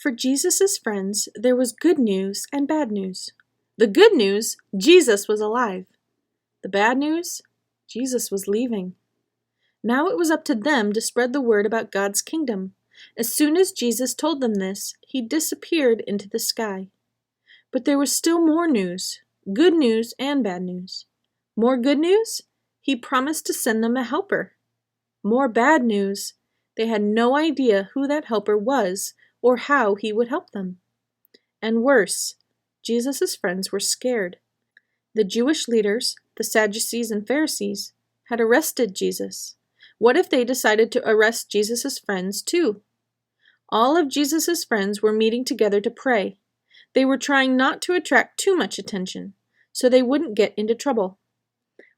For Jesus' friends, there was good news and bad news. The good news, Jesus was alive. The bad news, Jesus was leaving. Now it was up to them to spread the word about God's kingdom. As soon as Jesus told them this, he disappeared into the sky. But there was still more news, good news and bad news. More good news? He promised to send them a helper. More bad news? They had no idea who that helper was or how he would help them. And worse, Jesus' friends were scared. The Jewish leaders, the Sadducees and Pharisees, had arrested Jesus. What if they decided to arrest Jesus' friends too? All of Jesus' friends were meeting together to pray. They were trying not to attract too much attention, so they wouldn't get into trouble.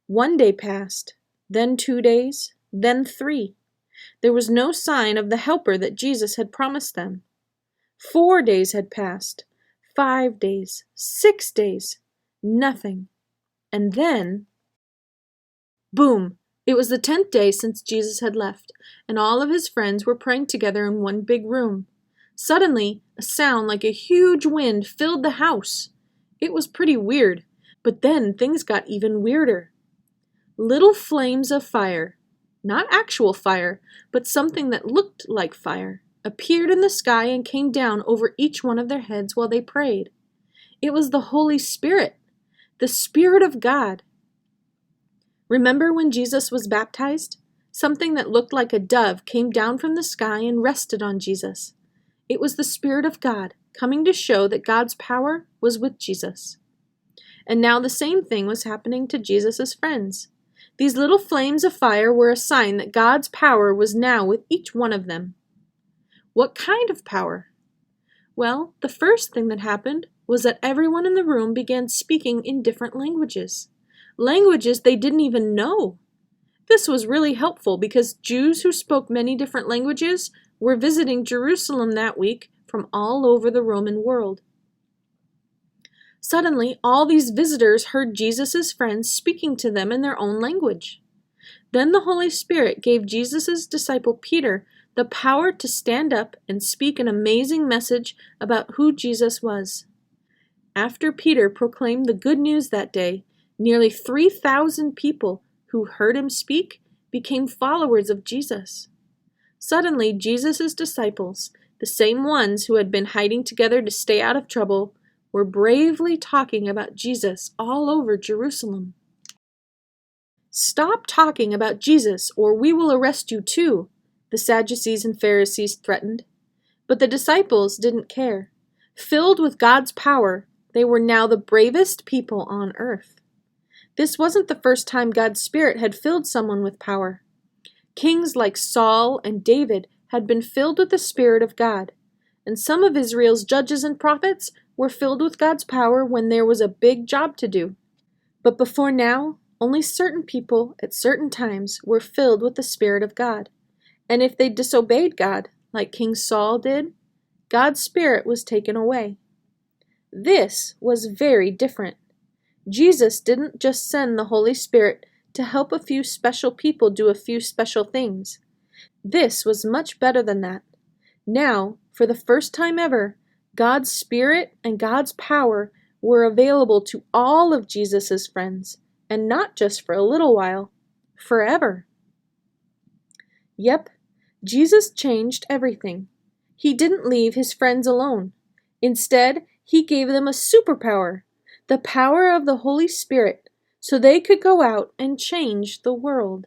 1 day passed, then 2 days, then 3. There was no sign of the helper that Jesus had promised them. 4 days had passed, 5 days, 6 days, nothing. And then, boom! It was the 10th day since Jesus had left, and all of his friends were praying together in one big room. Suddenly, a sound like a huge wind filled the house. It was pretty weird, but then things got even weirder. Little flames of fire, not actual fire, but something that looked like fire, appeared in the sky and came down over each one of their heads while they prayed. It was the Holy Spirit, the Spirit of God. Remember when Jesus was baptized? Something that looked like a dove came down from the sky and rested on Jesus. It was the Spirit of God coming to show that God's power was with Jesus. And now the same thing was happening to Jesus' friends. These little flames of fire were a sign that God's power was now with each one of them. What kind of power? Well, the first thing that happened was that everyone in the room began speaking in different languages. Languages they didn't even know. This was really helpful because Jews who spoke many different languages were visiting Jerusalem that week from all over the Roman world. Suddenly, all these visitors heard Jesus' friends speaking to them in their own language. Then the Holy Spirit gave Jesus' disciple Peter the power to stand up and speak an amazing message about who Jesus was. After Peter proclaimed the good news that day, nearly 3,000 people who heard him speak became followers of Jesus. Suddenly, Jesus' disciples, the same ones who had been hiding together to stay out of trouble, were bravely talking about Jesus all over Jerusalem. "Stop talking about Jesus, or we will arrest you too," the Sadducees and Pharisees threatened. But the disciples didn't care. Filled with God's power, they were now the bravest people on earth. This wasn't the first time God's Spirit had filled someone with power. Kings like Saul and David had been filled with the Spirit of God, and some of Israel's judges and prophets were filled with God's power when there was a big job to do. But before now, only certain people at certain times were filled with the Spirit of God. And if they disobeyed God, like King Saul did, God's Spirit was taken away. This was very different. Jesus didn't just send the Holy Spirit to help a few special people do a few special things. This was much better than that. Now, for the first time ever, God's Spirit and God's power were available to all of Jesus' friends, and not just for a little while, forever. Yep, Jesus changed everything. He didn't leave his friends alone. Instead, he gave them a superpower, the power of the Holy Spirit, so they could go out and change the world.